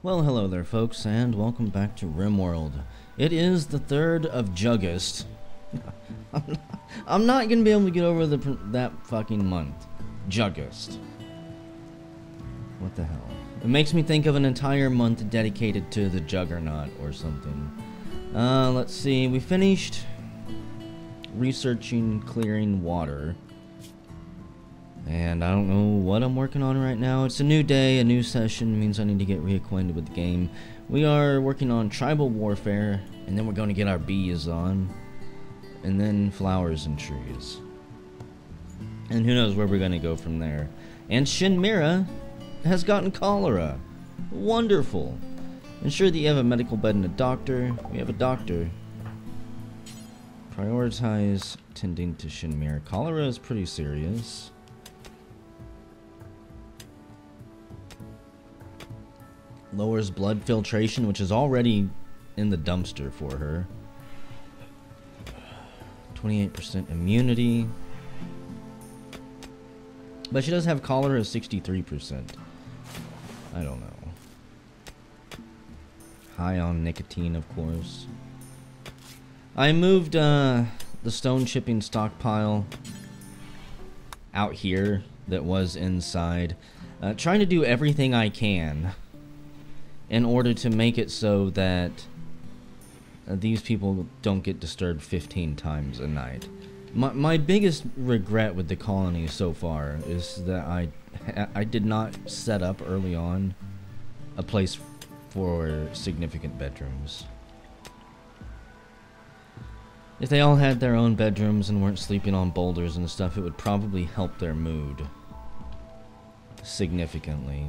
Well, hello there folks, and welcome back to Rimworld. It is the 3rd of Juggust. I'm not gonna be able to get over that fucking month. Juggust. What the hell? It makes me think of an entire month dedicated to the Juggernaut or something. Let's see, we finished researching clearing water. And I don't know what I'm working on right now. It's a new day, a new session, means I need to get reacquainted with the game. We are working on tribal warfare, and then we're going to get our bees on. And then flowers and trees. And who knows where we're going to go from there. And Shinmira has gotten cholera. Wonderful. Ensure that you have a medical bed and a doctor. We have a doctor. Prioritize tending to Shinmira. Cholera is pretty serious. Lowers blood filtration, which is already in the dumpster for her. 28% immunity. But she does have cholera of 63%. I don't know. High on nicotine, of course. I moved the stone chipping stockpile out here that was inside. Trying to do everything I can in order to make it so that these people don't get disturbed 15 times a night. My biggest regret with the colony so far is that I did not set up early on a place for significant bedrooms. If they all had their own bedrooms and weren't sleeping on boulders and stuff, it would probably help their mood significantly.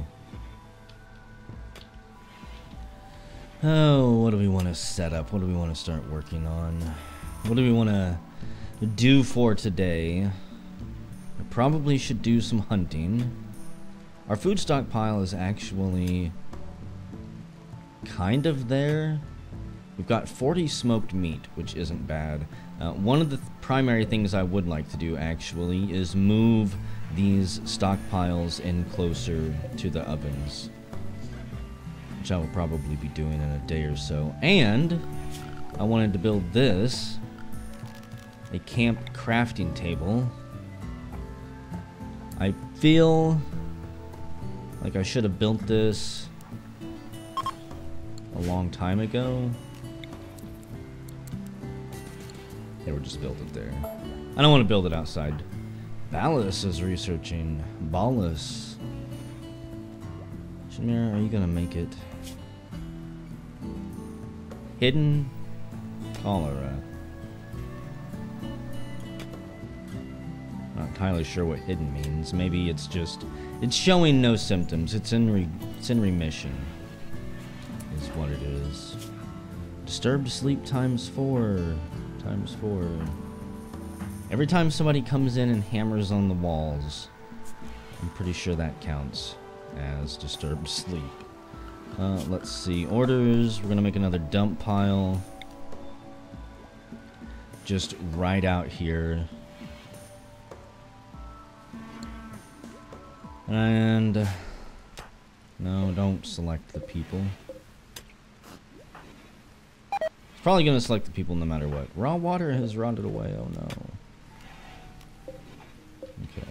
Oh, what do we want to set up? What do we want to start working on? What do we want to do for today? I probably should do some hunting. Our food stockpile is actually kind of there. We've got 40 smoked meat, which isn't bad. One of the primary things I would like to do, actually, is move these stockpiles in closer to the ovens, which I will probably be doing in a day or so. And I wanted to build this, a camp crafting table. I feel like I should have built this a long time ago. Yeah, we'll just build it there. I don't want to build it outside. Ballas is researching. Ballas. Shinmira, are you gonna make it? Hidden cholera. Not entirely sure what hidden means. Maybe it's just, it's showing no symptoms. It's in remission, is what it is. Disturbed sleep times 4. Times 4. Every time somebody comes in and hammers on the walls, I'm pretty sure that counts as disturbed sleep. Let's see, orders. We're gonna make another dump pile just right out here. And no, don't select the people. It's probably gonna select the people no matter what. Raw water has rotted away. Oh no. Okay.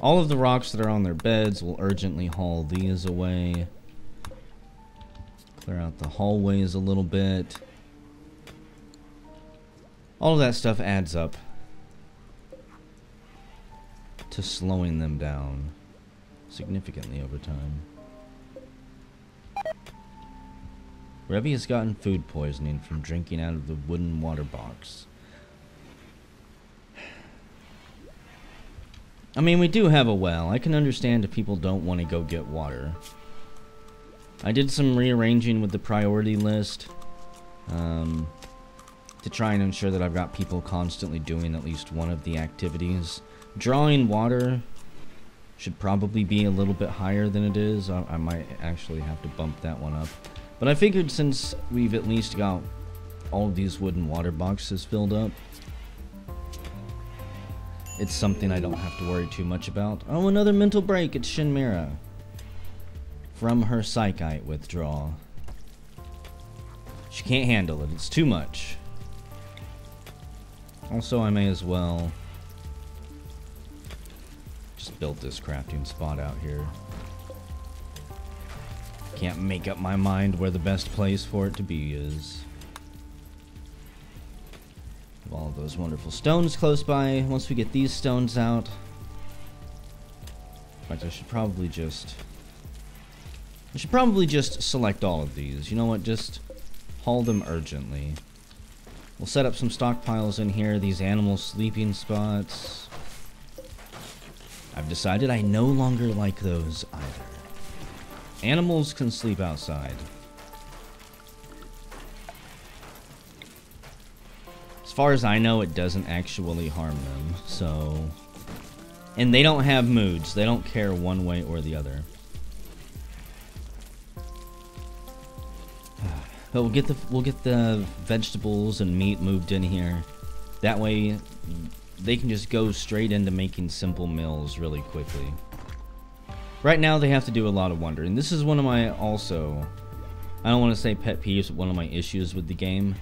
All of the rocks that are on their beds will urgently haul these away. Clear out the hallways a little bit. All of that stuff adds up to slowing them down significantly over time. Revi has gotten food poisoning from drinking out of the wooden water box. I mean, we do have a well. I can understand if people don't want to go get water. I did some rearranging with the priority list to try and ensure that I've got people constantly doing at least one of the activities. Drawing water should probably be a little bit higher than it is. I might actually have to bump that one up. But I figured since we've at least got all of these wooden water boxes filled up, it's something I don't have to worry too much about. Oh, another mental break. It's Shinmira. From her Psychite withdrawal. She can't handle it. It's too much. Also, I may as well just build this crafting spot out here. Can't make up my mind where the best place for it to be is. Have all of those wonderful stones close by. Once we get these stones out, in fact, I should probably just select all of these. You know what? Just haul them urgently. We'll set up some stockpiles in here. These animal sleeping spots. I've decided I no longer like those either. Animals can sleep outside. As far as I know, it doesn't actually harm them, so... And they don't have moods. They don't care one way or the other. But we'll get the vegetables and meat moved in here. That way, they can just go straight into making simple meals really quickly. Right now, they have to do a lot of wondering. This is one of my also, I don't want to say pet peeves, but one of my issues with the game.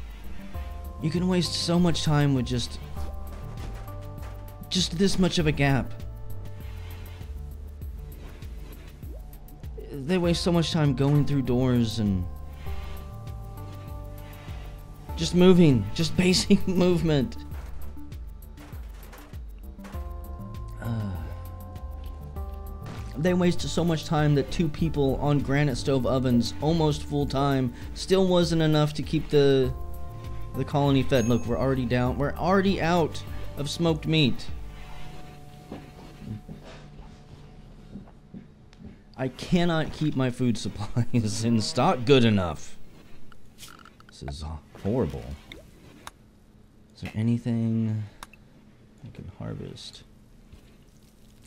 You can waste so much time with just this much of a gap. They waste so much time going through doors and just moving, just basic movement. They waste so much time that 2 people on granite stove ovens almost full time still wasn't enough to keep the colony fed. Look, we're already down. We're already out of smoked meat. I cannot keep my food supplies in stock good enough. This is horrible. Is there anything I can harvest?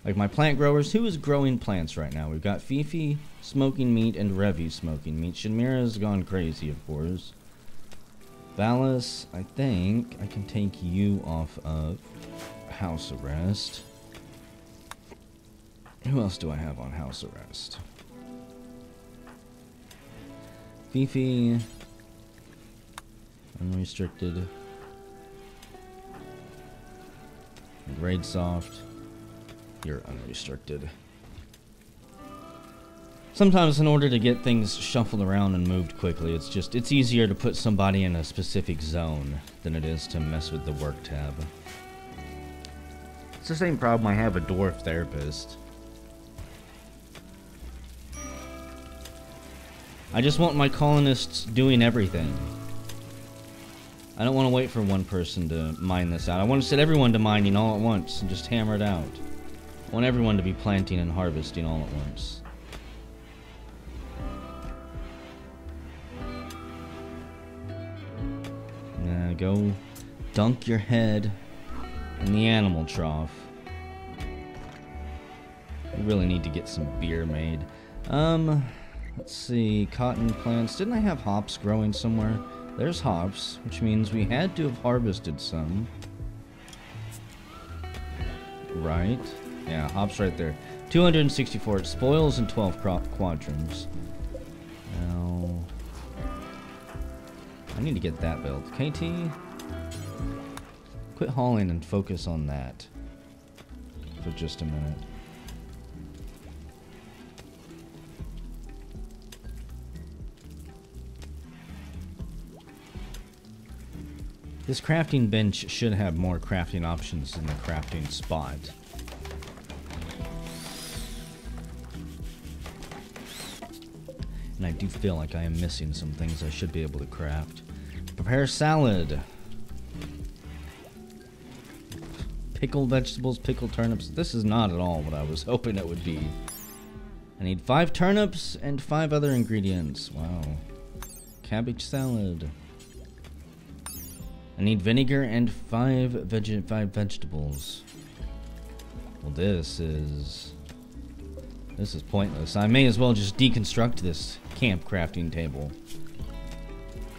Like my plant growers, who is growing plants right now? We've got Fifi smoking meat and Revi smoking meat. Shinmira's gone crazy, of course. Valis, I think I can take you off of house arrest. Who else do I have on house arrest? Fifi, unrestricted. Grade soft. You're unrestricted. Sometimes in order to get things shuffled around and moved quickly, it's easier to put somebody in a specific zone than it is to mess with the work tab. It's the same problem I have with Dwarf Therapist. I just want my colonists doing everything. I don't want to wait for one person to mine this out. I want to set everyone to mining all at once and just hammer it out. I want everyone to be planting and harvesting all at once. Now go dunk your head in the animal trough. We really need to get some beer made. Let's see, cotton plants. Didn't I have hops growing somewhere? There's hops, which means we had to have harvested some. Right. Yeah, hops right there. 264 spoils and 12 quadrants. Now, I need to get that built. KT, quit hauling and focus on that for just a minute. This crafting bench should have more crafting options in the crafting spot. And I do feel like I am missing some things I should be able to craft. Prepare salad. Pickled vegetables, pickled turnips. This is not at all what I was hoping it would be. I need 5 turnips and 5 other ingredients. Wow. Cabbage salad. I need vinegar and 5 vegetables. Well, this is pointless. I may as well just deconstruct this camp crafting table.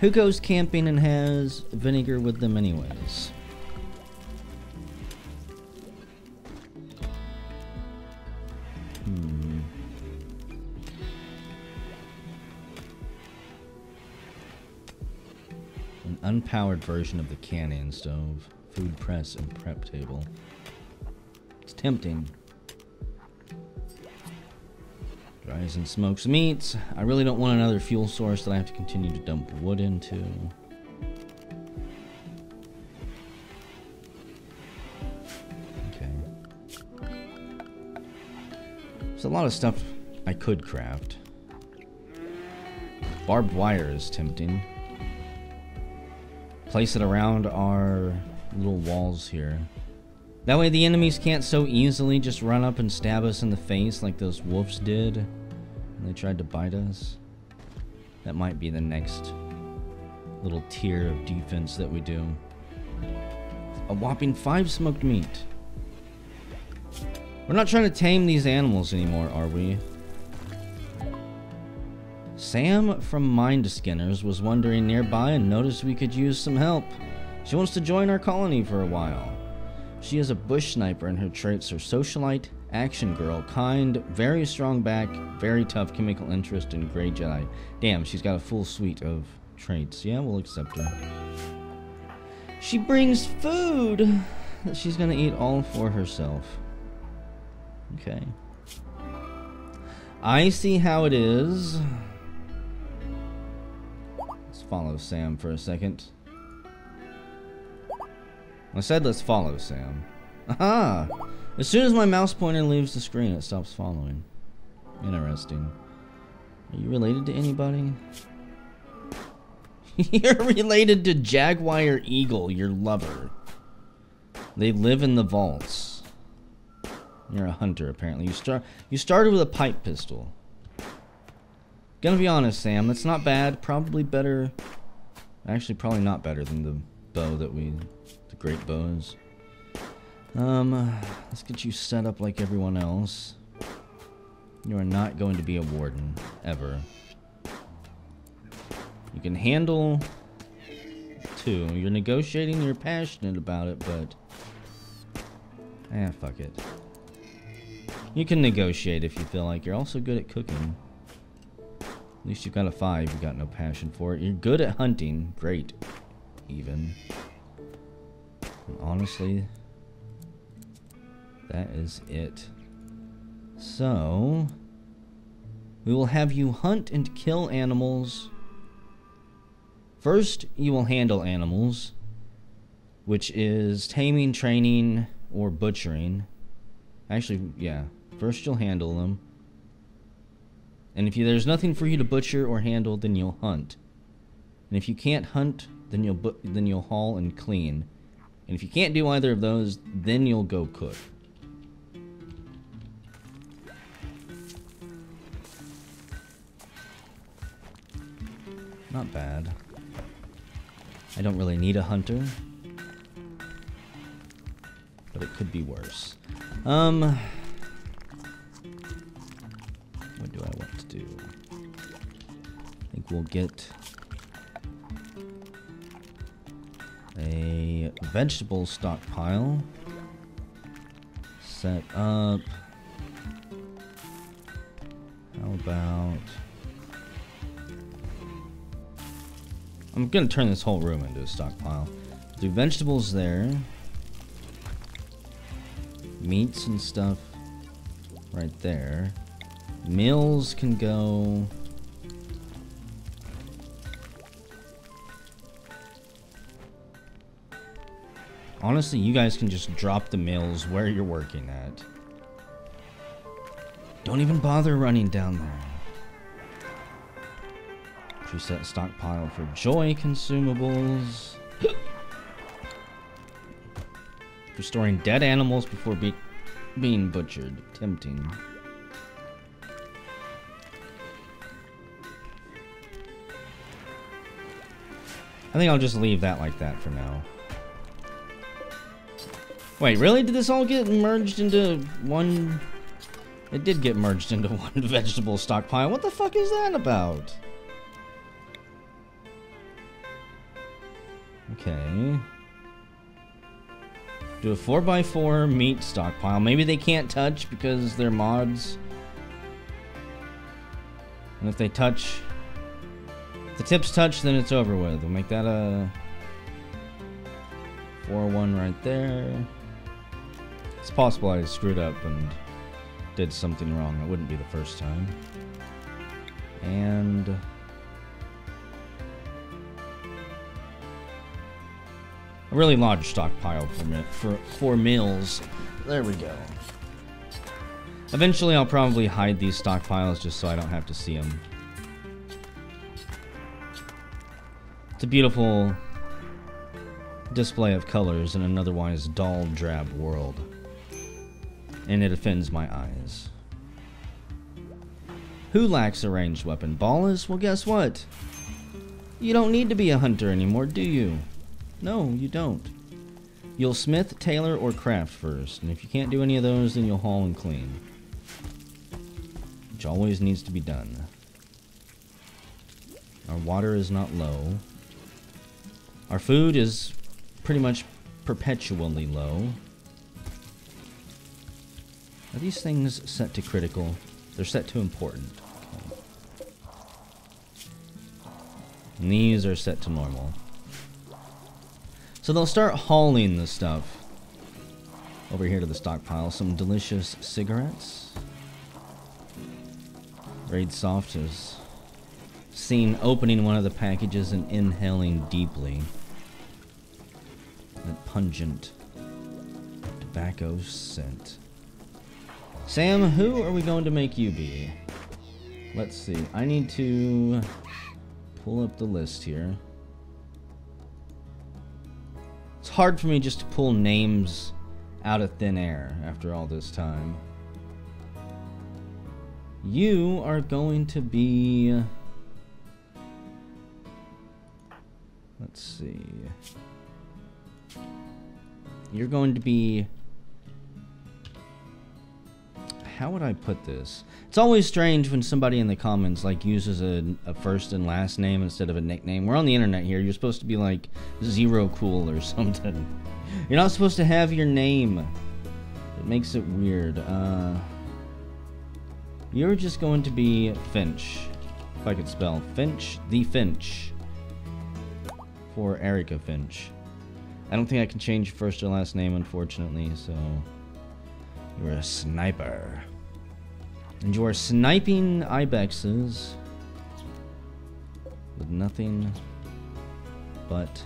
Who goes camping and has vinegar with them anyways? An unpowered version of the cannon stove, food press, and prep table. It's tempting. Dries and smokes meats. I really don't want another fuel source that I have to continue to dump wood into. Okay. There's a lot of stuff I could craft. Barbed wire is tempting. Place it around our little walls here. That way the enemies can't so easily just run up and stab us in the face like those wolves did when they tried to bite us. That might be the next little tier of defense that we do. A whopping 5 smoked meat. We're not trying to tame these animals anymore, are we? Sam from Mind Skinners was wandering nearby and noticed we could use some help. She wants to join our colony for a while. She is a bush sniper and her traits are socialite, action girl, kind, very strong back, very tough, chemical interest, and gray Jedi. Damn, she's got a full suite of traits. Yeah, we'll accept her. She brings food that she's gonna eat all for herself. Okay. I see how it is. Let's follow Sam for a second. I said let's follow Sam. Aha! As soon as my mouse pointer leaves the screen, it stops following. Interesting. Are you related to anybody? You're related to Jaguar Eagle, your lover. They live in the vaults. You're a hunter, apparently. You started with a pipe pistol. Gonna be honest, Sam, that's not bad. Probably better. Actually, probably not better than the bow that the great bows. Let's get you set up like everyone else. You are not going to be a warden, ever. You can handle 2. You're negotiating, you're passionate about it, but... fuck it. You can negotiate if you feel like. You're also good at cooking. At least you've got a 5, you've got no passion for it. You're good at hunting. Great. Even. And honestly, that is it. So, we will have you hunt and kill animals. First, you will handle animals, which is taming, training, or butchering. Actually, yeah. First, you'll handle them. And if there's nothing for you to butcher or handle, then you'll hunt. And if you can't hunt, then you'll haul and clean. And if you can't do either of those, then you'll go cook. Not bad. I don't really need a hunter. But it could be worse. What do I want to do? I think we'll get a vegetable stockpile set up. How about... I'm gonna turn this whole room into a stockpile. Do vegetables there. Meats and stuff right there. Meals can go... Honestly, you guys can just drop the mills where you're working at. Don't even bother running down there. Preset stockpile for joy consumables. Restoring dead animals before being butchered. Tempting. I think I'll just leave that like that for now. Wait, really? Did this all get merged into one? It did get merged into one vegetable stockpile. What the fuck is that about? Okay. Do a 4x4 meat stockpile. Maybe they can't touch because they're mods. And if they touch, if the tips touch, then it's over with. We'll make that a 4-1 right there. It's possible I screwed up and did something wrong. It wouldn't be the first time. And a really large stockpile for meals. There we go. Eventually I'll probably hide these stockpiles just so I don't have to see them. It's a beautiful display of colors in an otherwise dull, drab world. And it offends my eyes. Who lacks a ranged weapon? Ballas? Well, guess what? You don't need to be a hunter anymore, do you? No, you don't. You'll smith, tailor, or craft first. And if you can't do any of those, then you'll haul and clean. Which always needs to be done. Our water is not low. Our food is pretty much perpetually low. Are these things set to critical? They're set to important. Okay. And these are set to normal. So they'll start hauling the stuff over here to the stockpile. Some delicious cigarettes. Raid Soft is seen opening one of the packages and inhaling deeply that pungent tobacco scent. Sam, who are we going to make you be? Let's see. I need to pull up the list here. It's hard for me just to pull names out of thin air after all this time. You are going to be... Let's see. You're going to be... How would I put this? It's always strange when somebody in the comments like uses a first and last name instead of a nickname. We're on the internet here. You're supposed to be like Zero Cool or something. You're not supposed to have your name. It makes it weird. You're just going to be Finch. If I could spell Finch, the Finch. For Erica Finch. I don't think I can change your first or last name, unfortunately, so... You're a sniper. And you are sniping ibexes with nothing but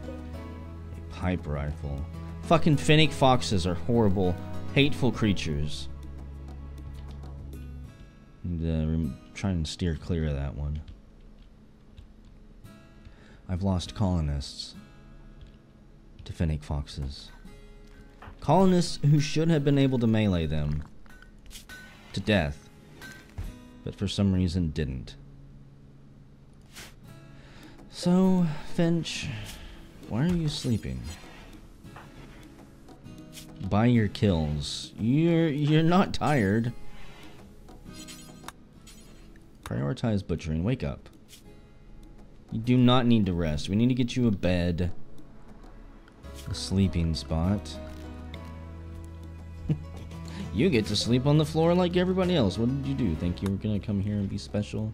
a pipe rifle. Fucking fennec foxes are horrible, hateful creatures. And, try and steer clear of that one. I've lost colonists to fennec foxes. Colonists who should have been able to melee them to death, but for some reason didn't. So, Finch, why are you sleeping? By your kills. You're not tired. Prioritize butchering. Wake up. You do not need to rest. We need to get you a bed. A sleeping spot. You get to sleep on the floor like everybody else. What did you do? Think you were gonna come here and be special?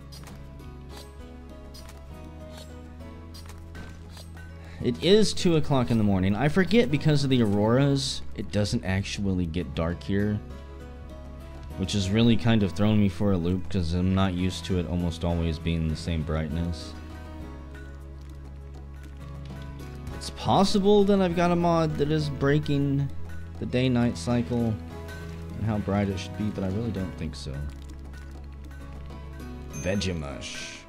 It is 2 o'clock in the morning. I forget because of the auroras, it doesn't actually get dark here. Which has really kind of thrown me for a loop because I'm not used to it almost always being the same brightness. It's possible that I've got a mod that is breaking the day-night cycle and how bright it should be, but I really don't think so. Vegemush.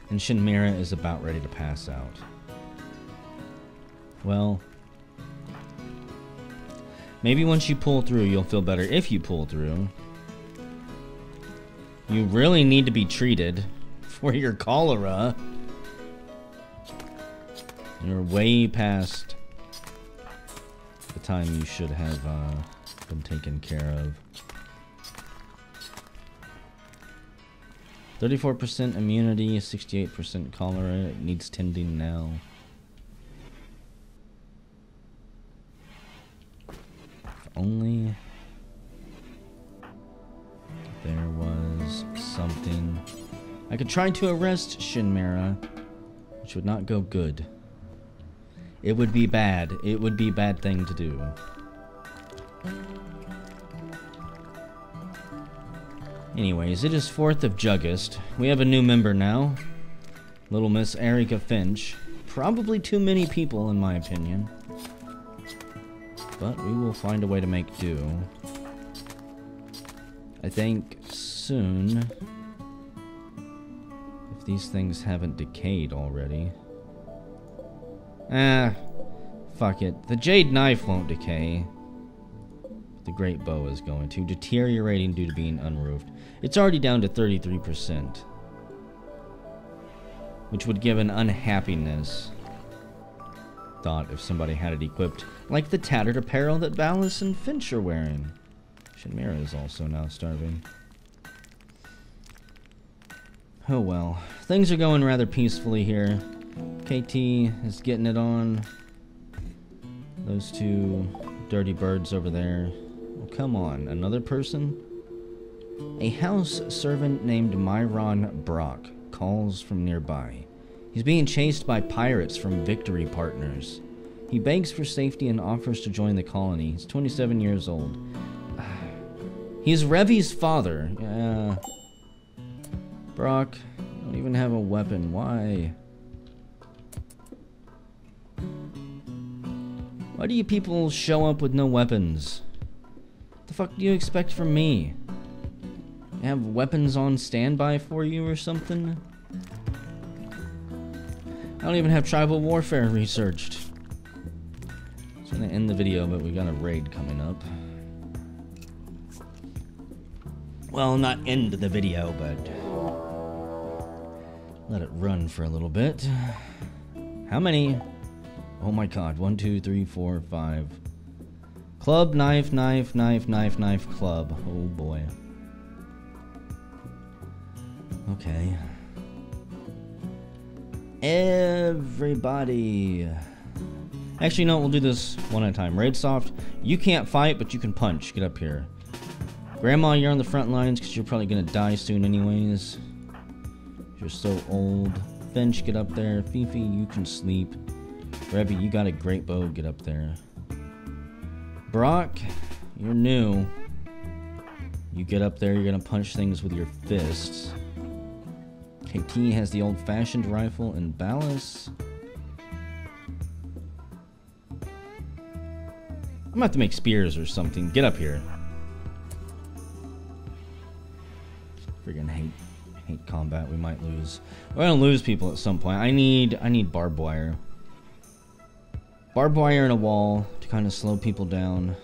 And Shinmira is about ready to pass out. Well, maybe once you pull through, you'll feel better if you pull through. You really need to be treated for your cholera. You're way past the time you should have been taken care of. 34% immunity, 68% cholera. It needs tending now. If only there was I could try to arrest Shinmera, which would not go good. It would be bad. It would be a bad thing to do. Anyways, it is 4th of Juggust. We have a new member now. Little Miss Erica Finch. Probably too many people, in my opinion. But we will find a way to make do. I think soon, if these things haven't decayed already. Fuck it. The jade knife won't decay. The great bow is going to. Deteriorating due to being unroofed. It's already down to 33%. Which would give an unhappiness thought if somebody had it equipped. Like the tattered apparel that Ballas and Finch are wearing. Shinmera is also now starving. Oh well. Things are going rather peacefully here. KT is getting it on. Those two dirty birds over there. Oh, come on. Another person? A house servant named Myron Brock calls from nearby. He's being chased by pirates from Victory Partners. He begs for safety and offers to join the colony. He's 27 years old. He's Revy's father. Yeah. Brock, you don't even have a weapon. Why? Why do you people show up with no weapons? What the fuck do you expect from me? I have weapons on standby for you or something? I don't even have tribal warfare researched. It's gonna end the video, but we got a raid coming up. Well, not end the video, but let it run for a little bit. How many? Oh my god, 1, 2, 3, 4, 5. Club, knife, knife, knife, knife, knife, club. Oh boy. Okay. Everybody. Actually, no, we'll do this one at a time. Raid Soft, you can't fight, but you can punch. Get up here. Grandma, you're on the front lines because you're probably going to die soon anyways. You're so old. Finch, get up there. Fifi, you can sleep. Revy, you got a great bow. Get up there. Brock, you're new. You get up there, you're going to punch things with your fists. KT has the old-fashioned rifle, and Ballas. I'm gonna have to make spears or something. Get up here. Friggin' hate combat. We might lose. We're gonna lose people at some point. I need barbed wire. Barbed wire and a wall to kind of slow people down.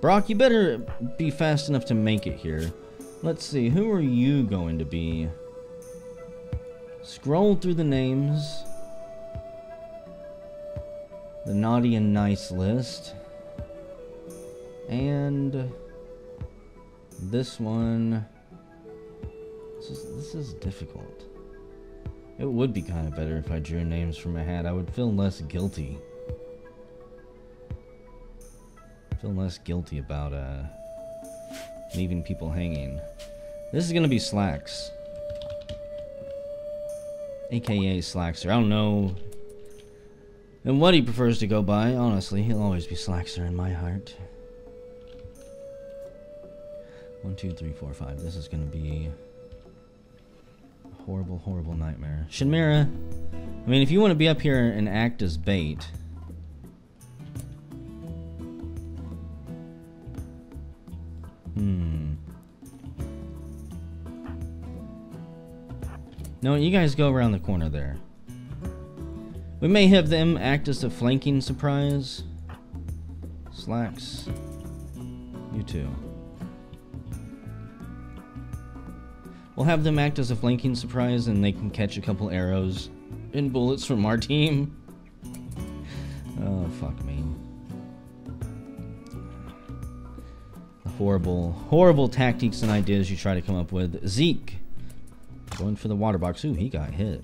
Brock, you better be fast enough to make it here. Let's see, who are you going to be? Scroll through the names. The naughty and nice list. And this one. This is difficult. It would be kind of better if I drew names from a hat. I would feel less guilty. Feel less guilty about leaving people hanging. This is gonna be Slacks, aka Slackser. I don't know and what he prefers to go by. Honestly, he'll always be Slackser in my heart. 1, 2, 3, 4, 5. This is gonna be a horrible, horrible nightmare. Shinmera, I mean, if you want to be up here and act as bait. No, you guys go around the corner there. We may have them act as a flanking surprise. Slacks. You too. We'll have them act as a flanking surprise and they can catch a couple arrows and bullets from our team. Oh, fuck me. The horrible, horrible tactics and ideas you try to come up with. Zeke. Going for the water box. Ooh, he got hit.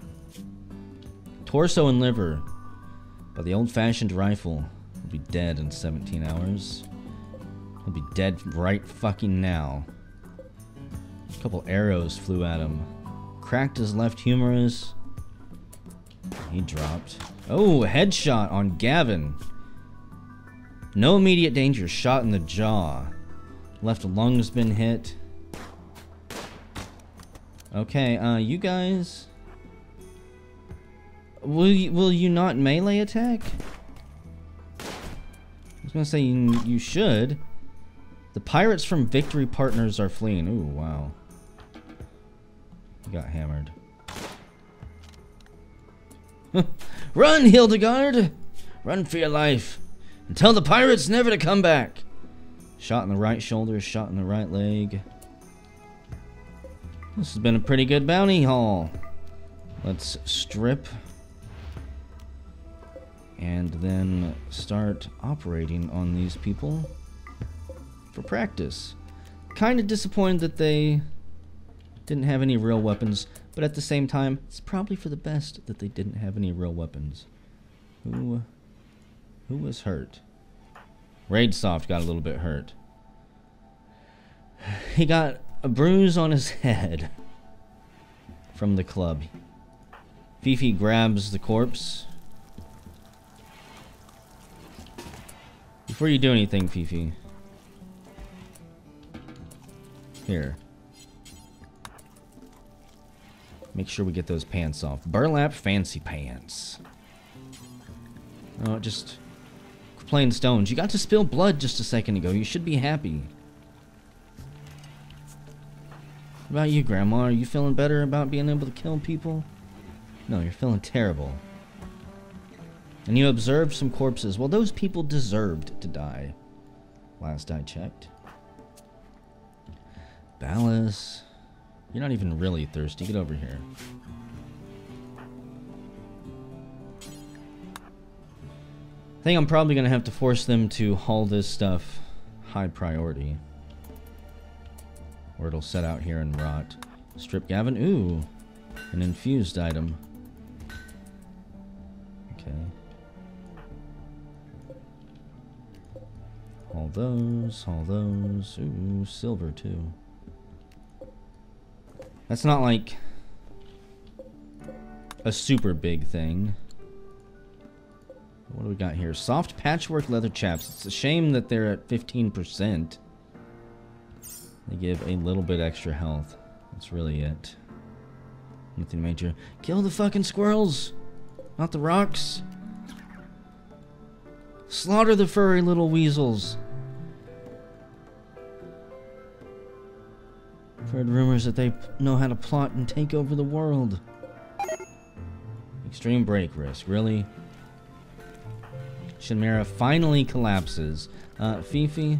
Torso and liver. But the old-fashioned rifle will be dead in 17 hours. He'll be dead right fucking now. A couple arrows flew at him. Cracked his left humerus. He dropped. Oh, headshot on Gavin. No immediate danger. Shot in the jaw. Left lung's been hit. Okay, you guys... Will you not melee attack? I was gonna say you should. The pirates from Victory Partners are fleeing. Ooh, wow. He got hammered. Run, Hildegard! Run for your life. And tell the pirates never to come back. Shot in the right shoulder, shot in the right leg. This has been a pretty good bounty haul. Let's strip. And then start operating on these people for practice. Kind of disappointed that they didn't have any real weapons, but at the same time, it's probably for the best that they didn't have any real weapons. Who was hurt? Raidsoft got a little bit hurt. He got a bruise on his head from the club. Fifi grabs the corpse. Before you do anything, Fifi. Here. Make sure we get those pants off. Burlap fancy pants. Oh, just playing stones. You got to spill blood just a second ago. You should be happy. What about you, Grandma? Are you feeling better about being able to kill people? No, you're feeling terrible. And you observed some corpses. Well, those people deserved to die. Last I checked. Ballas. You're not even really thirsty. Get over here. I think I'm probably going to have to force them to haul this stuff high priority. Or it'll set out here and rot. Strip Gavin. Ooh. An infused item. Okay. Haul those. Haul those. Ooh, silver too. That's not like a super big thing. What do we got here? Soft patchwork leather chaps. It's a shame that they're at 15%. They give a little bit extra health. That's really it. Nothing major. Kill the fucking squirrels! Not the rocks! Slaughter the furry little weasels! I've heard rumors that they know how to plot and take over the world. Extreme break risk, really? Shinmira finally collapses. Fifi?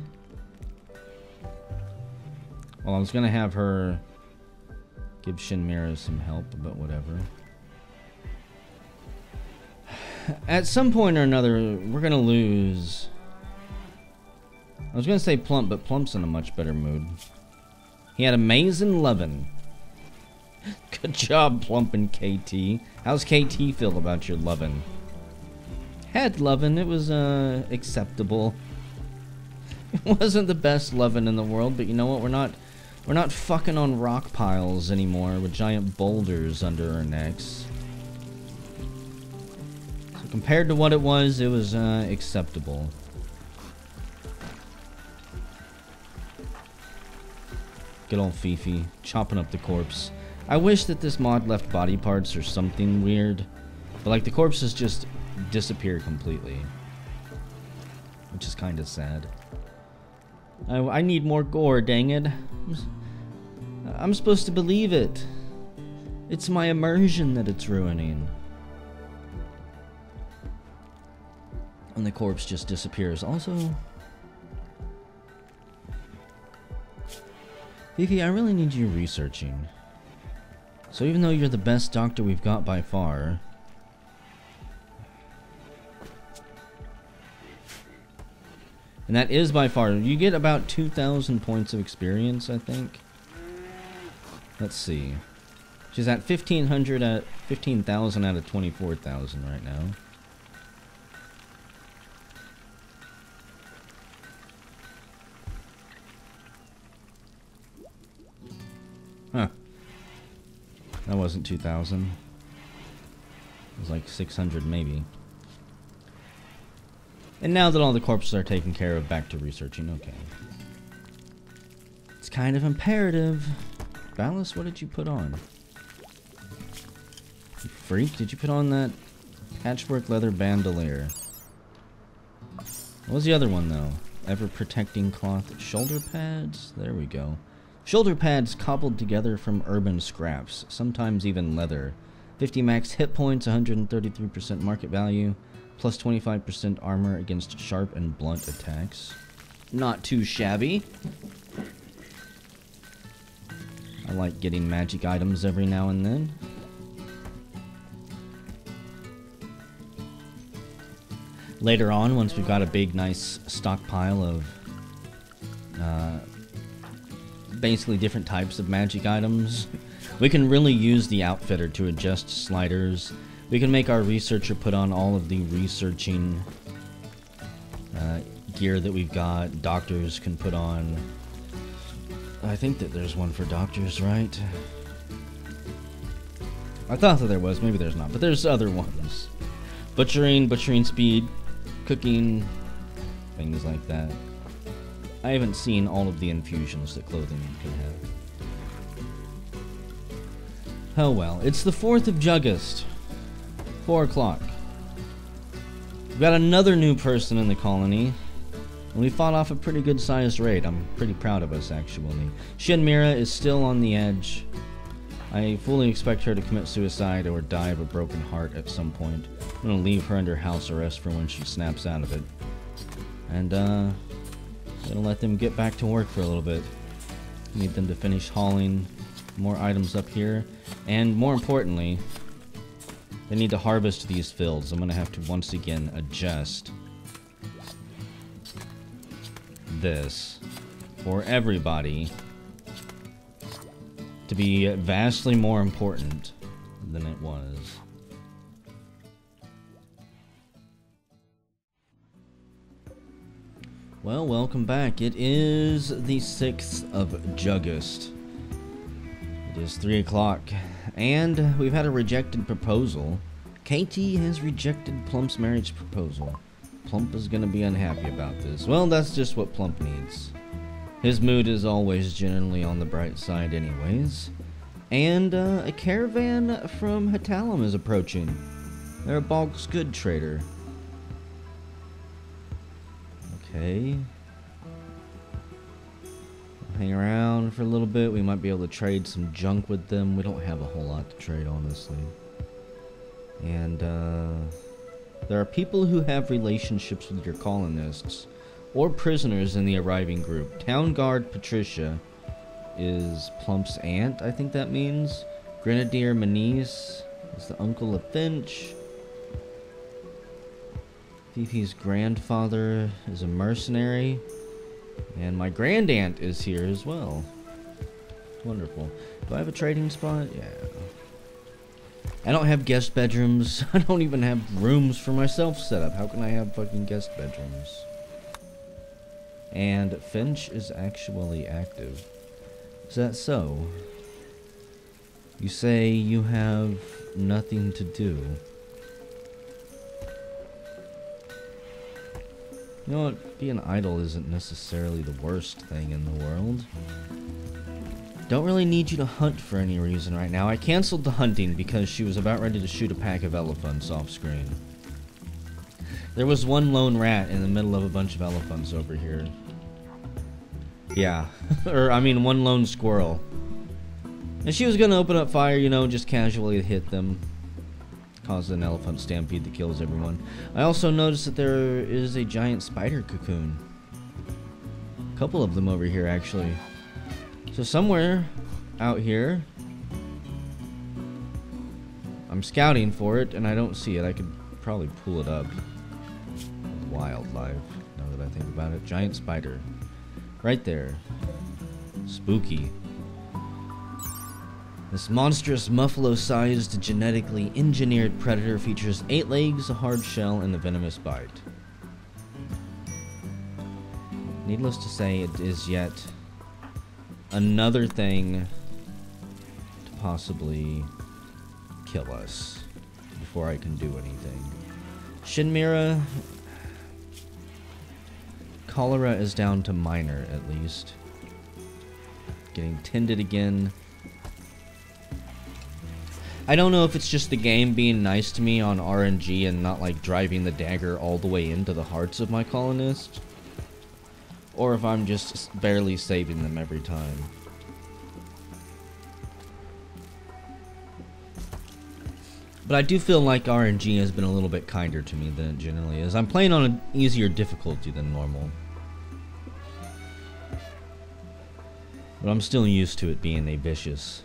Well, I was gonna have her give Shinmira some help, but whatever. At some point or another, we're gonna lose. I was gonna say Plump, but Plump's in a much better mood. He had amazing lovin'. Good job, Plump and KT. How's KT feel about your lovin'? Had lovin', it was acceptable. It wasn't the best lovin' in the world, but you know what? We're not fucking on rock piles anymore with giant boulders under our necks. So compared to what it was acceptable. Good old Fifi, chopping up the corpse. I wish that this mod left body parts or something weird. But like the corpses just disappear completely. Which is kind of sad. I need more gore, dang it. I'm supposed to believe it. It's my immersion that it's ruining. And the corpse just disappears. Also... Fifi, I really need you researching. So even though you're the best doctor we've got by far... And that is by far... You get about 2,000 points of experience, I think. Let's see. She's at 1,500 at 15,000 out of 24,000 right now. That wasn't 2,000. It was like 600 maybe. And now that all the corpses are taken care of, back to researching. Okay. It's kind of imperative. Ballast, what did you put on? You freak, did you put on that patchwork leather bandolier? What was the other one though? Ever protecting cloth shoulder pads? There we go. Shoulder pads cobbled together from urban scraps, sometimes even leather. 50 max hit points, 133% market value, plus 25% armor against sharp and blunt attacks. Not too shabby. I like getting magic items every now and then. Later on, once we've got a big, nice stockpile of basically different types of magic items, we can really use the outfitter to adjust sliders. We can make our researcher put on all of the researching gear that we've got. Doctors can put on... I think that there's one for doctors, right? I thought that there was. Maybe there's not. But there's other ones. Butchering speed, cooking, things like that. I haven't seen all of the infusions that clothing can have. Oh well. It's the 4th of August. 4 o'clock. We've got another new person in the colony. And we fought off a pretty good sized raid. I'm pretty proud of us, actually. Shinmira is still on the edge. I fully expect her to commit suicide or die of a broken heart at some point. I'm gonna leave her under house arrest for when she snaps out of it. And, gonna let them get back to work for a little bit. Need them to finish hauling more items up here. And more importantly, they need to harvest these fields. I'm gonna have to once again adjust this for everybody to be vastly more important than it was. Well, welcome back. It is the 6th of August. It is 3 o'clock, and we've had a rejected proposal. Katie has rejected Plump's marriage proposal. Plump is gonna be unhappy about this. Well, that's just what Plump needs. His mood is always generally on the bright side anyways. And a caravan from Hatalum is approaching. They're a Bog's Good trader. Okay. Hang around for a little bit. We might be able to trade some junk with them. We don't have a whole lot to trade, honestly. And there are people who have relationships with your colonists or prisoners in the arriving group. Town Guard Patricia is Plump's aunt, I think that means. Grenadier Manise is the uncle of Finch. Fifi's grandfather is a mercenary. And my grandaunt is here as well. Wonderful. Do I have a trading spot? Yeah. I don't have guest bedrooms. I don't even have rooms for myself set up. How can I have fucking guest bedrooms? And Finch is actually active. Is that so? You say you have nothing to do. You know what? Being idle isn't necessarily the worst thing in the world. Don't really need you to hunt for any reason right now. I canceled the hunting because she was about ready to shoot a pack of elephants off screen. There was one lone rat in the middle of a bunch of elephants over here. Yeah. Or, I mean, one lone squirrel. And she was gonna open up fire, you know, just casually hit them. Cause an elephant stampede that kills everyone. I also noticed that there is a giant spider cocoon. A couple of them over here, actually. So somewhere out here, I'm scouting for it, and I don't see it. I could probably pull it up. Wildlife, now that I think about it. Giant spider. Right there. Spooky. This monstrous muffalo-sized, genetically engineered predator features 8 legs, a hard shell, and a venomous bite. Needless to say, it is yet another thing to possibly kill us before I can do anything. Shinmira. Cholera is down to minor, at least. Getting tended again. I don't know if it's just the game being nice to me on RNG and not like driving the dagger all the way into the hearts of my colonists, or if I'm just barely saving them every time. But I do feel like RNG has been a little bit kinder to me than it generally is. I'm playing on an easier difficulty than normal, but I'm still used to it being a vicious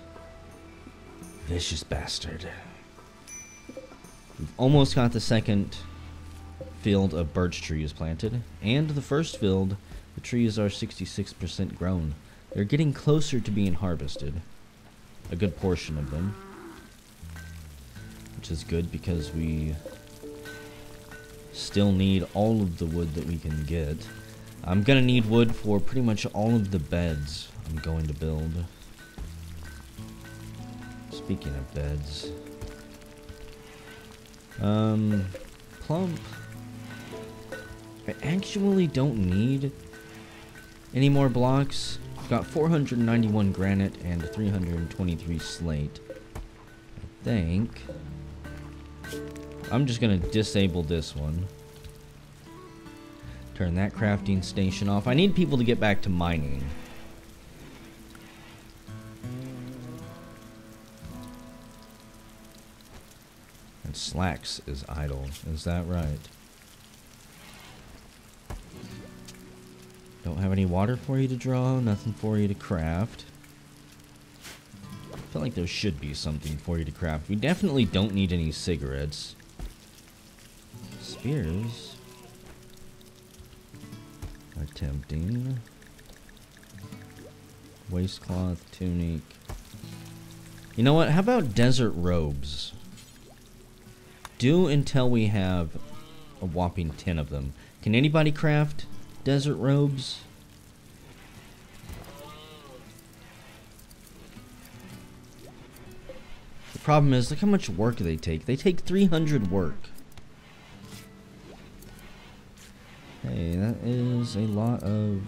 bastard. We've almost got the second field of birch trees planted, and the first field, the trees are 66% grown. They're getting closer to being harvested, a good portion of them, which is good because we still need all of the wood that we can get. I'm gonna need wood for pretty much all of the beds I'm going to build. Speaking of beds, plump. I actually don't need any more blocks. I've got 491 granite and 323 slate. I think I'm just gonna disable this one. Turn that crafting station off. I need people to get back to mining. Slacks is idle. Is that right? Don't have any water for you to draw, nothing for you to craft. I feel like there should be something for you to craft. We definitely don't need any cigarettes. Spears are tempting. Waistcloth, tunic. You know what? How about desert robes? Do until we have a whopping 10 of them. Can anybody craft desert robes? The problem is, look how much work they take. They take 300 work. Hey, that is a lot of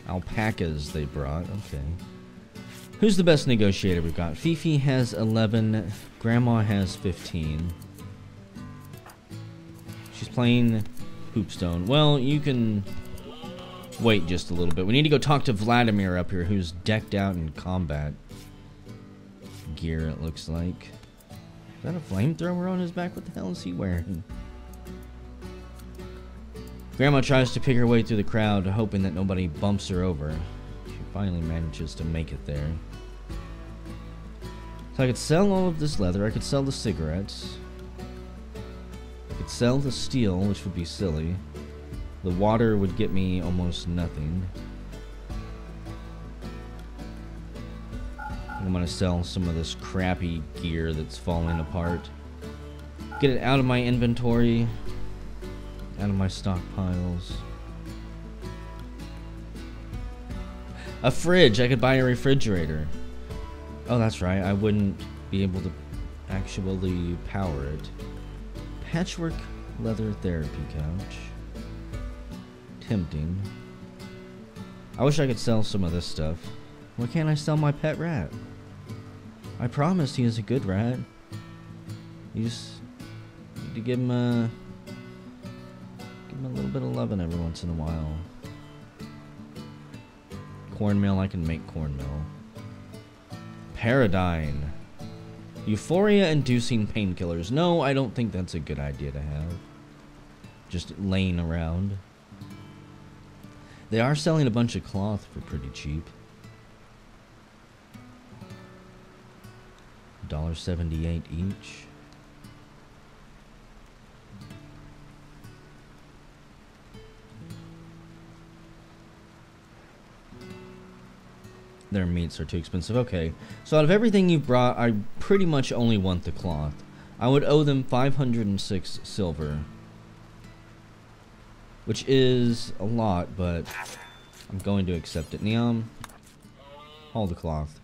alpacas they brought. Okay. Who's the best negotiator we've got? Fifi has 11. Grandma has 15. She's playing Hoopstone. Well, you can wait just a little bit. We need to go talk to Vladimir up here, who's decked out in combat gear, it looks like. Is that a flamethrower on his back? What the hell is he wearing? Grandma tries to pick her way through the crowd, hoping that nobody bumps her over. She finally manages to make it there. So I could sell all of this leather. I could sell the cigarettes. I could sell the steel, which would be silly. The water would get me almost nothing. I'm gonna sell some of this crappy gear that's falling apart. Get it out of my inventory. Out of my stockpiles. A fridge! I could buy a refrigerator. Oh, that's right. I wouldn't be able to actually power it. Patchwork leather therapy couch. Tempting. I wish I could sell some of this stuff. Why can't I sell my pet rat? I promised he is a good rat. You just need to give him a little bit of loving every once in a while. Cornmeal, I can make cornmeal. Paradigm. Euphoria-inducing painkillers. No, I don't think that's a good idea to have. Just laying around. They are selling a bunch of cloth for pretty cheap. $1.78 each. Their meats are too expensive. Okay, so out of everything you brought, I pretty much only want the cloth. I would owe them 506 silver, which is a lot, but I'm going to accept it. Neom, haul the cloth.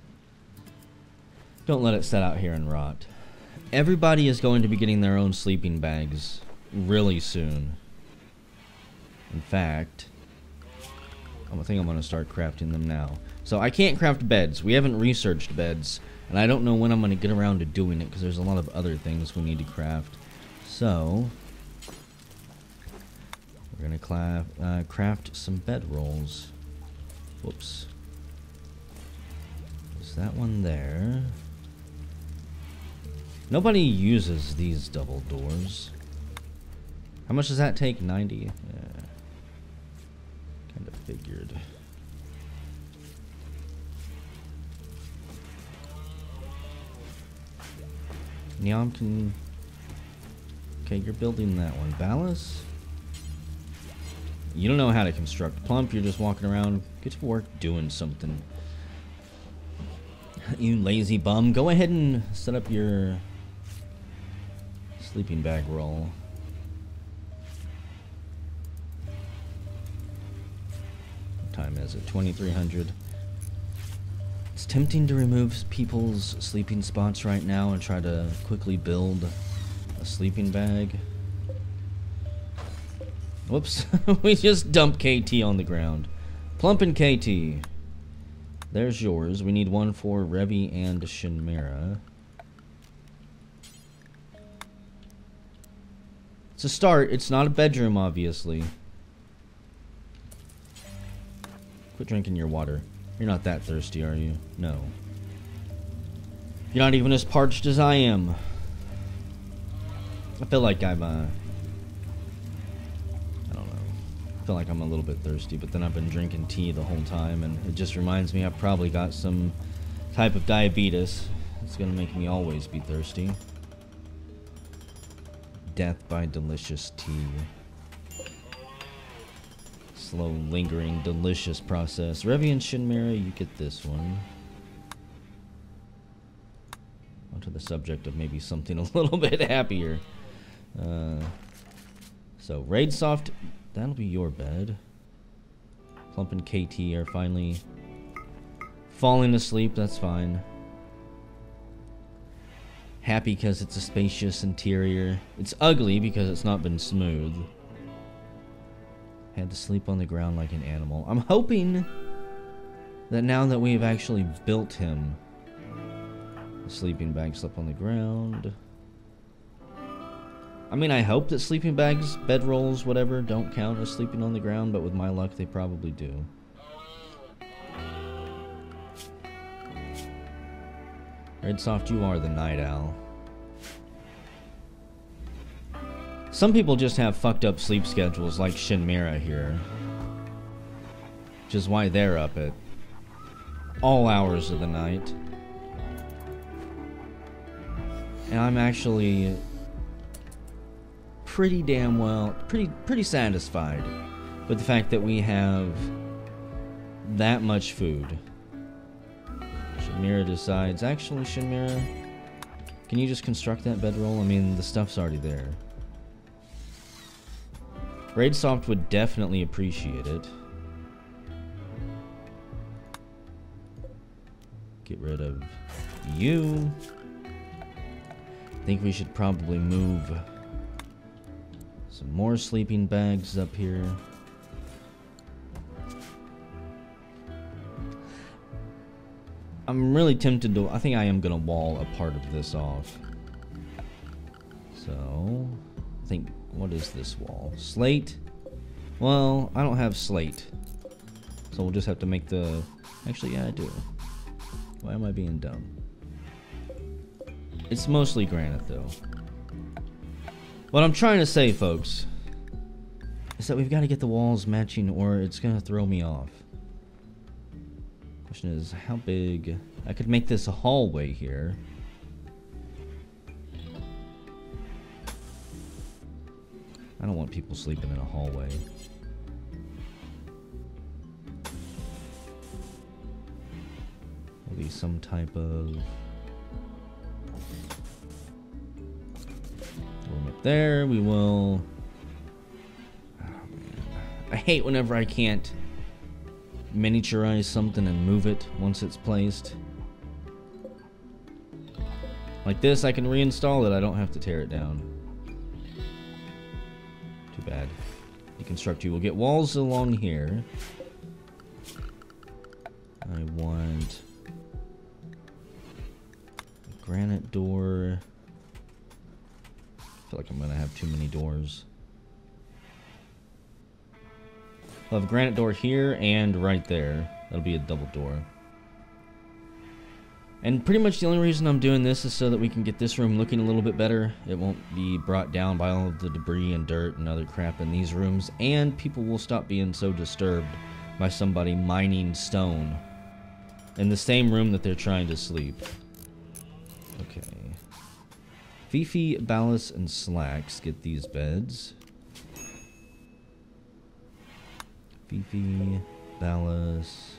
Don't let it set out here and rot. Everybody is going to be getting their own sleeping bags really soon. In fact, I think I'm going to start crafting them now. So I can't craft beds. We haven't researched beds. And I don't know when I'm going to get around to doing it because there's a lot of other things we need to craft. So we're going to craft some bedrolls. Whoops. Is that one there? Nobody uses these double doors. How much does that take? 90? Yeah. Kind of figured. Neom can... Okay, you're building that one. Ballast? You don't know how to construct. Plump, you're just walking around. Get to work doing something. You lazy bum. Go ahead and set up your sleeping bag roll. What time is it? 2300. It's tempting to remove people's sleeping spots right now and try to quickly build a sleeping bag. Whoops. We just dumped KT on the ground. Plump and KT. There's yours. We need one for Revi and Shinmira. It's a start. It's not a bedroom, obviously. Quit drinking your water. You're not that thirsty, are you? No. You're not even as parched as I am. I feel like I'm, I don't know. I feel like I'm a little bit thirsty, but then I've been drinking tea the whole time, and it just reminds me I've probably got some type of diabetes. It's gonna make me always be thirsty. Death by delicious tea. Slow, lingering, delicious process. Revi and Shinmira, you get this one. Onto the subject of maybe something a little bit happier. So, Raid Soft, that'll be your bed. Plump and KT are finally falling asleep, that's fine. Happy because it's a spacious interior. It's ugly because it's not been smooth. Had to sleep on the ground like an animal. I'm hoping that now that we've actually built him, the sleeping bag slept on the ground. I mean, I hope that sleeping bags, bedrolls, whatever, don't count as sleeping on the ground, but with my luck, they probably do. Redsoft, you are the night owl. Some people just have fucked up sleep schedules like Shinmira here. Which is why they're up at all hours of the night. And I'm actually pretty damn well, pretty satisfied with the fact that we have that much food. Shinmira decides, actually Shinmira, can you just construct that bedroll? I mean, the stuff's already there. Raidsoft would definitely appreciate it. Get rid of you. I think we should probably move some more sleeping bags up here. I'm really tempted to... I think I am going to wall a part of this off. So, I think... What is this wall? Slate? Well, I don't have slate. So we'll just have to make the... Actually, yeah, I do. Why am I being dumb? It's mostly granite, though. What I'm trying to say, folks, is that we've got to get the walls matching or it's going to throw me off. Question is, how big... I could make this a hallway here. I don't want people sleeping in a hallway. There'll be some type of room up there. We will... Oh, man. I hate whenever I can't miniaturize something and move it once it's placed. Like this, I can reinstall it. I don't have to tear it down. Too bad. Deconstruct you. We'll get walls along here. I want a granite door. I feel like I'm gonna have too many doors. I'll have a granite door here and right there. That'll be a double door. And pretty much the only reason I'm doing this is so that we can get this room looking a little bit better. It won't be brought down by all of the debris and dirt and other crap in these rooms. And people will stop being so disturbed by somebody mining stone in the same room that they're trying to sleep. Okay. Fifi, Ballast, and Slacks get these beds. Fifi, Ballast,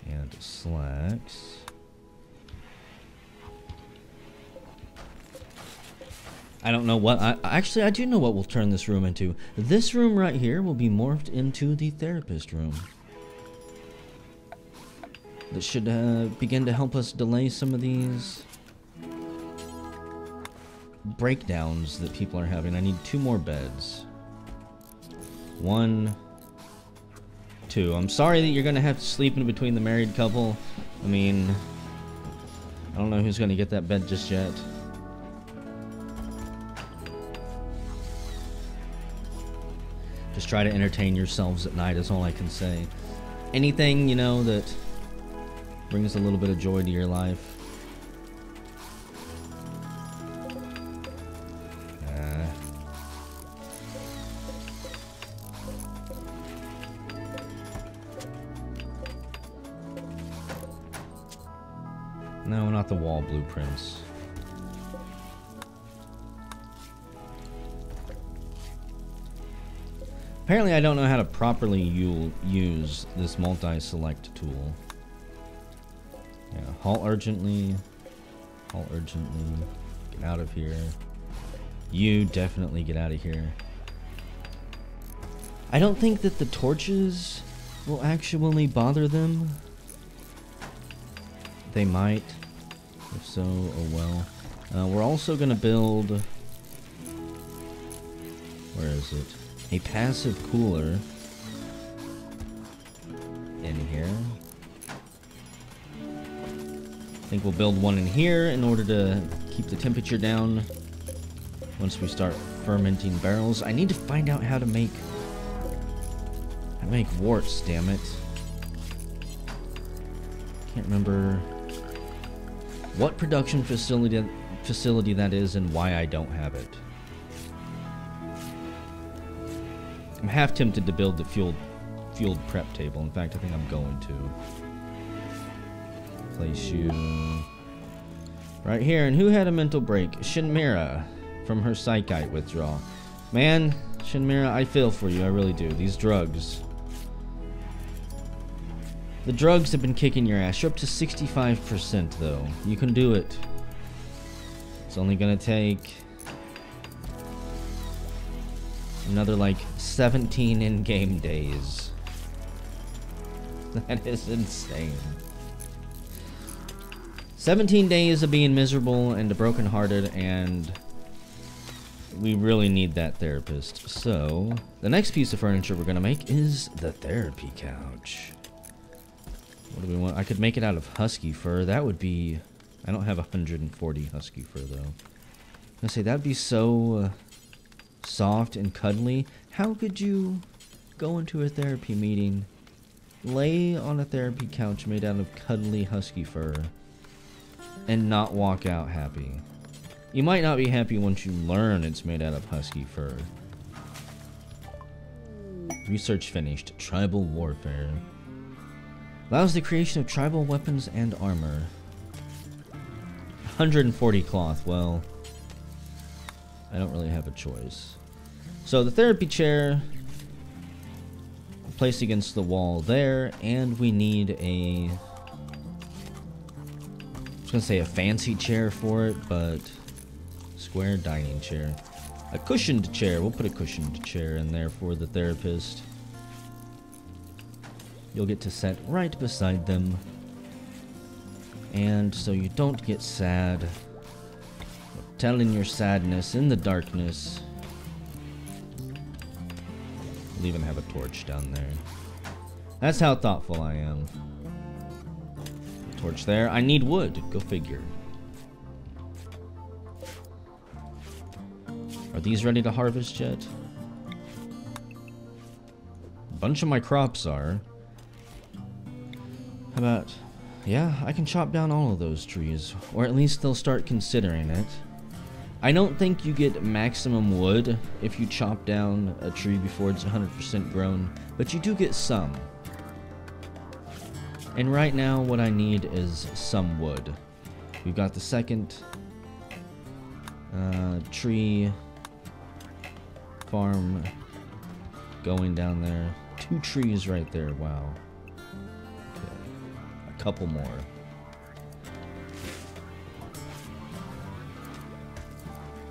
and Slacks. I don't know what actually I do know what we'll turn this room into. This room right here will be morphed into the therapist room. That should begin to help us delay some of these breakdowns that people are having. I need 2 more beds. 1, 2. I'm sorry that you're gonna have to sleep in between the married couple. I mean, I don't know who's gonna get that bed just yet. Just try to entertain yourselves at night is all I can say. Anything, you know, that brings a little bit of joy to your life. No, not the wall blueprints. Apparently I don't know how to properly use this multi-select tool. Yeah, halt urgently. Halt urgently. Get out of here. You definitely get out of here. I don't think that the torches will actually bother them. They might. If so, oh well. We're also going to build... Where is it? A passive cooler in here. I think we'll build one in here in order to keep the temperature down once we start fermenting barrels. I need to find out how to make warts, damn it. Can't remember what production facility that is and why I don't have it. I'm half tempted to build the fueled prep table. In fact, I think I'm going to. Place you right here. And who had a mental break? Shinmira from her psychite withdrawal. Man, Shinmira, I feel for you. I really do. These drugs. The drugs have been kicking your ass. You're up to 65% though. You can do it. It's only gonna take another like 17 in-game days. That is insane. 17 days of being miserable and brokenhearted, and we really need that therapist. So, the next piece of furniture we're gonna make is the therapy couch. What do we want? I could make it out of husky fur. That would be... I don't have 140 husky fur, though. I say, that'd be so soft and cuddly. How could you go into a therapy meeting, lay on a therapy couch made out of cuddly husky fur, and not walk out happy? You might not be happy once you learn it's made out of husky fur. Research finished. Tribal warfare. Allows the creation of tribal weapons and armor. 140 cloth. Well, I don't really have a choice. So the therapy chair placed against the wall there, and we need a... I was gonna say a fancy chair for it, but square dining chair. A cushioned chair. We'll put a cushioned chair in there for the therapist. You'll get to sit right beside them. And so you don't get sad. Telling your sadness in the darkness. We'll even have a torch down there. That's how thoughtful I am. Torch there. I need wood. Go figure. Are these ready to harvest yet? A bunch of my crops are. How about... Yeah, I can chop down all of those trees. Or at least they'll start considering it. I don't think you get maximum wood if you chop down a tree before it's 100% grown, but you do get some. And right now what I need is some wood. We've got the second tree farm going down there. 2 trees right there, wow. Okay. A couple more.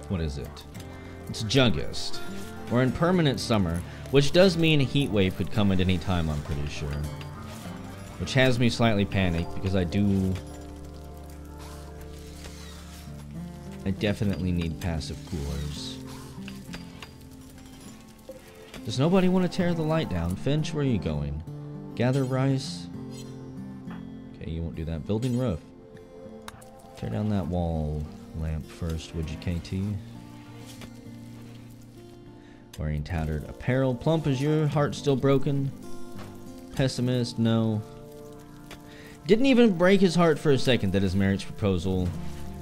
What is it? It's Juggist. We're in permanent summer, which does mean a heat wave could come at any time, I'm pretty sure. Which has me slightly panicked, because I definitely need passive coolers. Does nobody want to tear the light down? Finch, where are you going? Gather rice? Okay, you won't do that. Building roof. Tear down that wall lamp first, would you, KT? Wearing tattered apparel. Plump, is your heart still broken? Pessimist, no. Didn't even break his heart for a second that his marriage proposal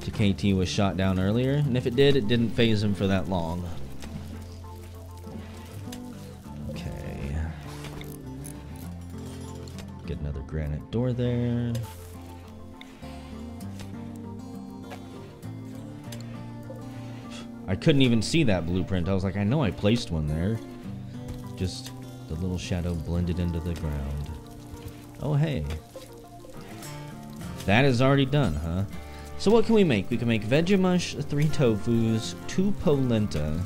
to KT was shot down earlier, and if it did, it didn't faze him for that long. Okay. Get another granite door there. I couldn't even see that blueprint. I was like, I know I placed one there. Just the little shadow blended into the ground. Oh, hey. That is already done, huh? So what can we make? We can make Vegemush, 3 tofus, 2 polenta,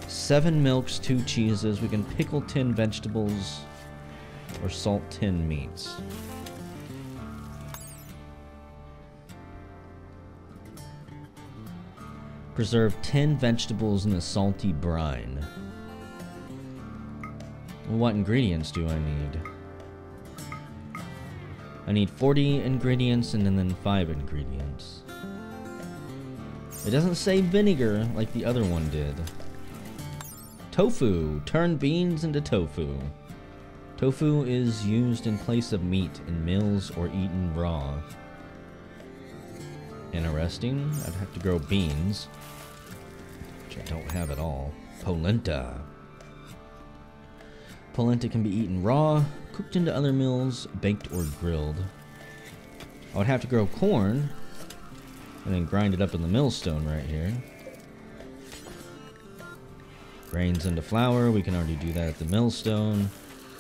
7 milks, 2 cheeses. We can pickle 10 vegetables or salt 10 meats. Preserve 10 vegetables in a salty brine. Well, what ingredients do I need? I need 40 ingredients and then 5 ingredients. It doesn't say vinegar like the other one did. Tofu. Turn beans into tofu. Tofu is used in place of meat in meals or eaten raw. Interesting. I'd have to grow beans, which I don't have at all. Polenta. Polenta can be eaten raw, cooked into other meals, baked or grilled. I would have to grow corn and then grind it up in the millstone right here. Grains into flour, we can already do that at the millstone.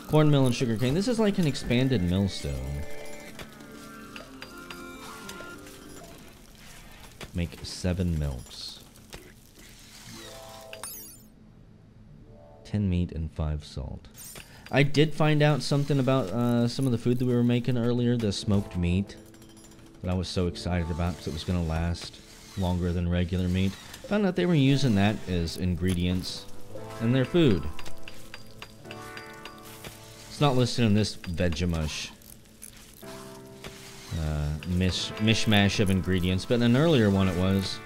Cornmeal and sugarcane. This is like an expanded millstone. Make 7 milks. 10 meat and 5 salt. I did find out something about some of the food that we were making earlier, the smoked meat, that I was so excited about because it was going to last longer than regular meat. Found out they were using that as ingredients in their food. It's not listed in this Vegemush mishmash of ingredients, but in an earlier one it was.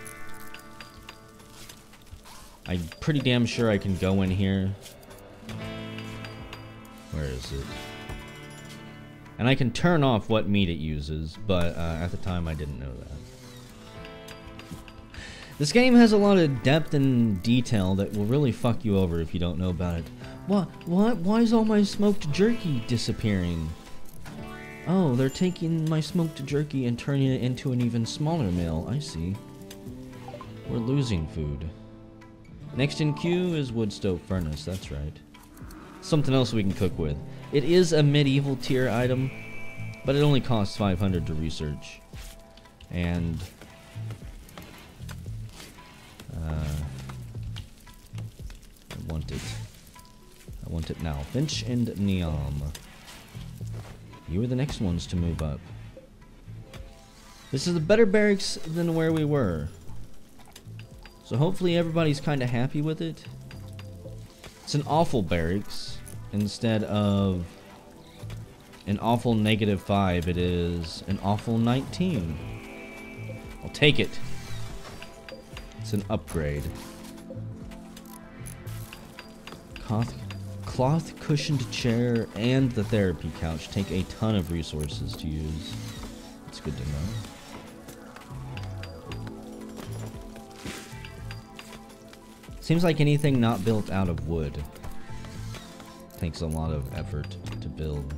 I'm pretty damn sure I can go in here. Where is it? And I can turn off what meat it uses, but at the time I didn't know that. This game has a lot of depth and detail that will really fuck you over if you don't know about it. What? Why is all my smoked jerky disappearing? Oh, they're taking my smoked jerky and turning it into an even smaller meal. I see. We're losing food. Next in queue is wood stove furnace, that's right. Something else we can cook with. It is a medieval tier item, but it only costs 500 to research. And I want it. I want it now. Finch and Neom. You are the next ones to move up. This is a better barracks than where we were. So hopefully everybody's kind of happy with it. It's an awful barracks. Instead of an awful -5, it is an awful 19. I'll take it. It's an upgrade. Cloth cushioned chair and the therapy couch take a ton of resources to use. It's good to know. Seems like anything not built out of wood takes a lot of effort to build.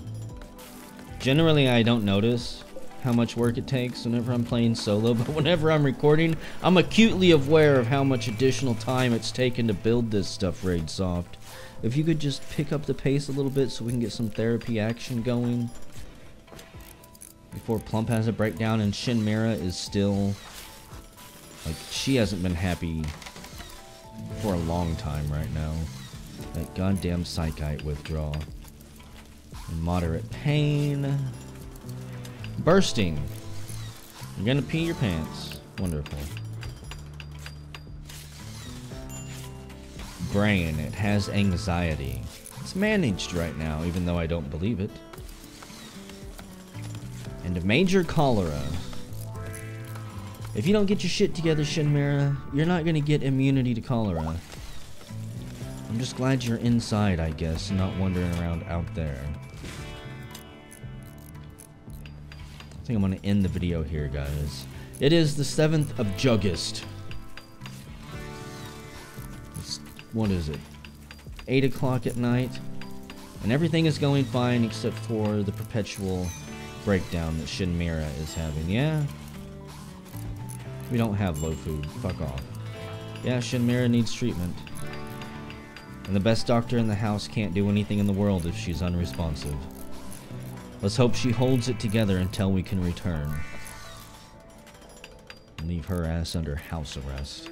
Generally, I don't notice how much work it takes whenever I'm playing solo, but whenever I'm recording, I'm acutely aware of how much additional time it's taken to build this stuff, Raidsoft. If you could just pick up the pace a little bit so we can get some therapy action going before Plump has a breakdown and Shinmira is still, like, she hasn't been happy for a long time right now. That goddamn psychite withdrawal. Moderate pain. Bursting. You're gonna pee your pants. Wonderful. Brain. It has anxiety. It's managed right now, even though I don't believe it. And major cholera. If you don't get your shit together, Shinmira, you're not gonna get immunity to cholera. I'm just glad you're inside, I guess, and not wandering around out there. I think I'm gonna end the video here, guys. It is the 7th of Juggist. What is it? 8 o'clock at night. And everything is going fine except for the perpetual breakdown that Shinmira is having. Yeah? We don't have low food. Fuck off. Yeah, Shinmira needs treatment. And the best doctor in the house can't do anything in the world if she's unresponsive. Let's hope she holds it together until we can return. And leave her ass under house arrest.